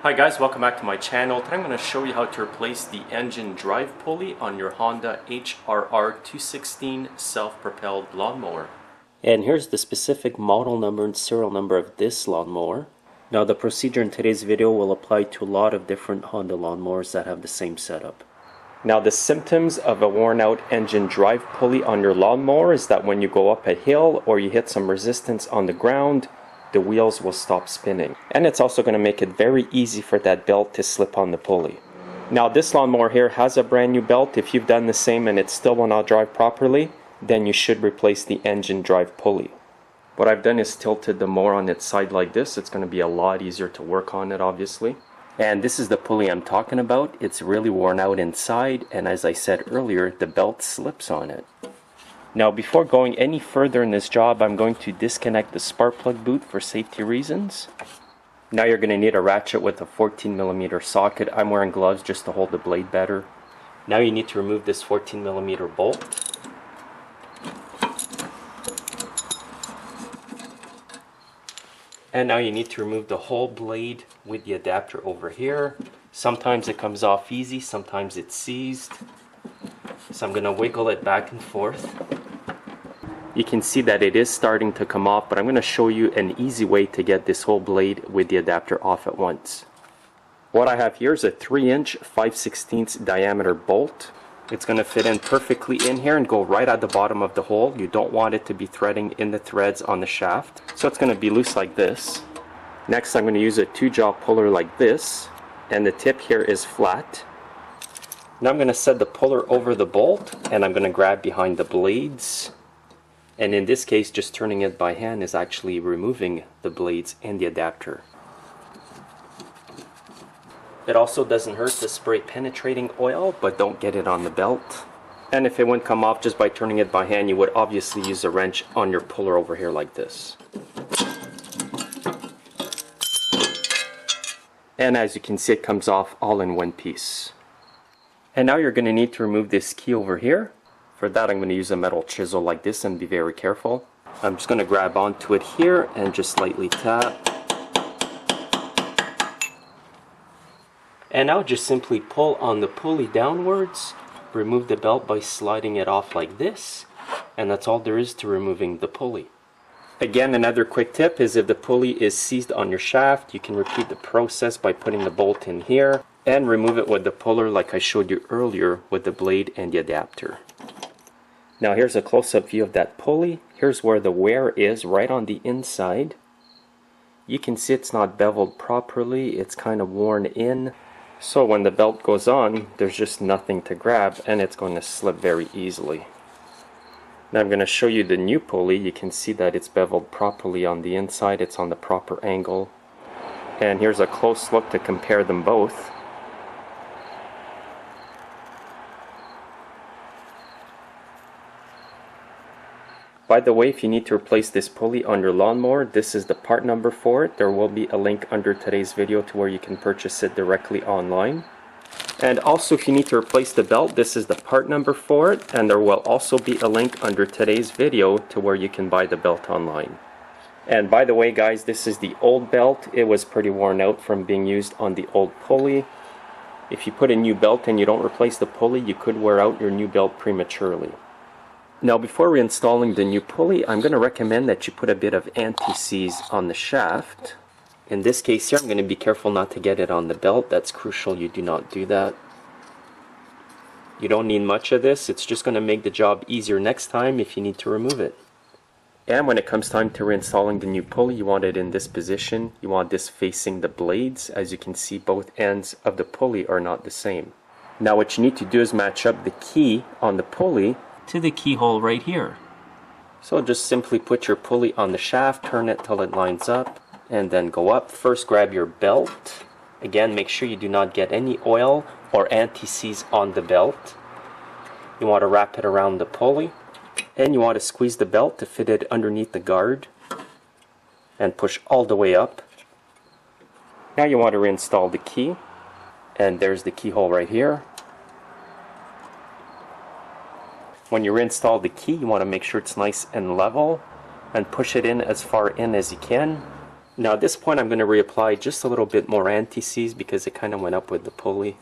Hi guys, welcome back to my channel. Today I'm going to show you how to replace the engine drive pulley on your Honda HRR216 self-propelled lawnmower. And here's the specific model number and serial number of this lawnmower. Now the procedure in today's video will apply to a lot of different Honda lawnmowers that have the same setup. Now the symptoms of a worn out engine drive pulley on your lawnmower is that when you go up a hill or you hit some resistance on the ground, the wheels will stop spinning. And it's also going to make it very easy for that belt to slip on the pulley. Now this lawnmower here has a brand new belt. If you've done the same and it still will not drive properly, then you should replace the engine drive pulley. What I've done is tilted the mower on its side like this. It's going to be a lot easier to work on it, obviously. And this is the pulley I'm talking about. It's really worn out inside, and as I said earlier, the belt slips on it. Now before going any further in this job, I'm going to disconnect the spark plug boot for safety reasons. Now you're going to need a ratchet with a 14mm socket. I'm wearing gloves just to hold the blade better. Now you need to remove this 14mm bolt. And now you need to remove the whole blade with the adapter over here. Sometimes it comes off easy, sometimes it's seized. So I'm going to wiggle it back and forth. You can see that it is starting to come off, but I'm going to show you an easy way to get this whole blade with the adapter off at once. What I have here is a 3-inch 5/16 diameter bolt. It's going to fit in perfectly in here and go right at the bottom of the hole. You don't want it to be threading in the threads on the shaft. So it's going to be loose like this. Next I'm going to use a 2-jaw puller like this, and the tip here is flat. Now I'm going to set the puller over the bolt, and I'm going to grab behind the blades. And in this case, just turning it by hand is actually removing the blades and the adapter. It also doesn't hurt to spray penetrating oil, but don't get it on the belt. And if it wouldn't come off just by turning it by hand, you would obviously use a wrench on your puller over here like this. And as you can see, it comes off all in one piece. And now you're going to need to remove this key over here. For that I'm going to use a metal chisel like this and be very careful. I'm just going to grab onto it here and just lightly tap. And now just simply pull on the pulley downwards, remove the belt by sliding it off like this, and that's all there is to removing the pulley. Again, another quick tip is if the pulley is seized on your shaft, you can repeat the process by putting the bolt in here and remove it with the puller like I showed you earlier with the blade and the adapter. Now here's a close-up view of that pulley. Here's where the wear is, right on the inside. You can see it's not beveled properly, it's kind of worn in. So when the belt goes on, there's just nothing to grab and it's going to slip very easily. Now I'm going to show you the new pulley. You can see that it's beveled properly on the inside, it's on the proper angle. And here's a close look to compare them both. By the way, if you need to replace this pulley on your lawnmower, this is the part number for it. There will be a link under today's video to where you can purchase it directly online. And also if you need to replace the belt, this is the part number for it, and there will also be a link under today's video to where you can buy the belt online. And by the way guys, this is the old belt. It was pretty worn out from being used on the old pulley. If you put a new belt and you don't replace the pulley, you could wear out your new belt prematurely. Now before reinstalling the new pulley, I'm going to recommend that you put a bit of anti-seize on the shaft. In this case here, I'm going to be careful not to get it on the belt. That's crucial, you do not do that. You don't need much of this, it's just going to make the job easier next time if you need to remove it. And when it comes time to reinstalling the new pulley, you want it in this position. You want this facing the blades. As you can see, both ends of the pulley are not the same. Now what you need to do is match up the key on the pulley to the keyhole right here. So just simply put your pulley on the shaft, turn it till it lines up, and then go up. First grab your belt. Again, make sure you do not get any oil or anti-seize on the belt. You want to wrap it around the pulley, and you want to squeeze the belt to fit it underneath the guard and push all the way up. Now you want to reinstall the key, and there's the keyhole right here. When you reinstall the key, you want to make sure it's nice and level and push it in as far in as you can. Now at this point I'm going to reapply just a little bit more anti-seize because it kind of went up with the pulley.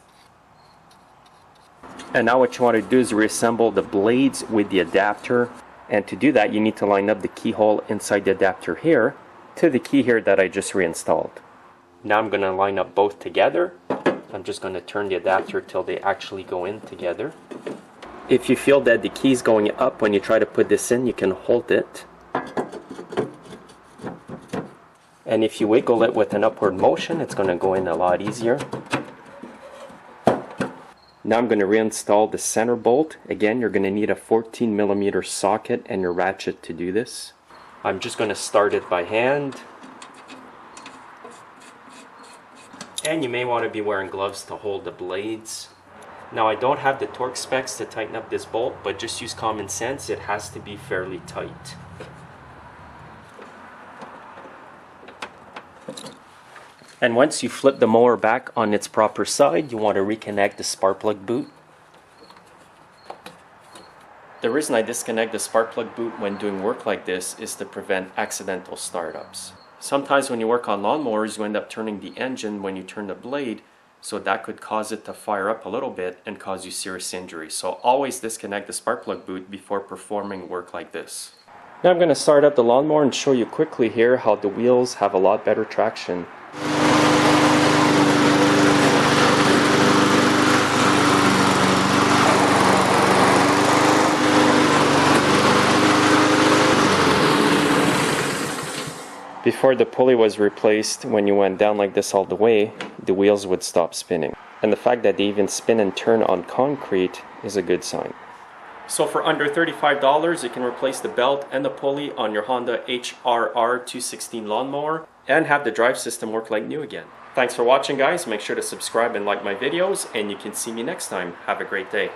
And now what you want to do is reassemble the blades with the adapter. And to do that you need to line up the keyhole inside the adapter here to the key here that I just reinstalled. Now I'm going to line up both together. I'm just going to turn the adapter till they actually go in together. If you feel that the key is going up when you try to put this in, you can hold it. And if you wiggle it with an upward motion, it's going to go in a lot easier. Now I'm going to reinstall the center bolt. Again, you're going to need a 14mm socket and your ratchet to do this. I'm just going to start it by hand. And you may want to be wearing gloves to hold the blades. Now I don't have the torque specs to tighten up this bolt, but just use common sense, it has to be fairly tight. And once you flip the mower back on its proper side, you want to reconnect the spark plug boot. The reason I disconnect the spark plug boot when doing work like this is to prevent accidental startups. Sometimes when you work on lawnmowers, you end up turning the engine when you turn the blade, so that could cause it to fire up a little bit and cause you serious injury. So always disconnect the spark plug boot before performing work like this. Now I'm going to start up the lawnmower and show you quickly here how the wheels have a lot better traction. Before the pulley was replaced, when you went down like this all the way, the wheels would stop spinning. And the fact that they even spin and turn on concrete is a good sign. So for under $35, you can replace the belt and the pulley on your Honda HRR216 lawnmower and have the drive system work like new again. Thanks for watching, guys. Make sure to subscribe and like my videos, and you can see me next time. Have a great day.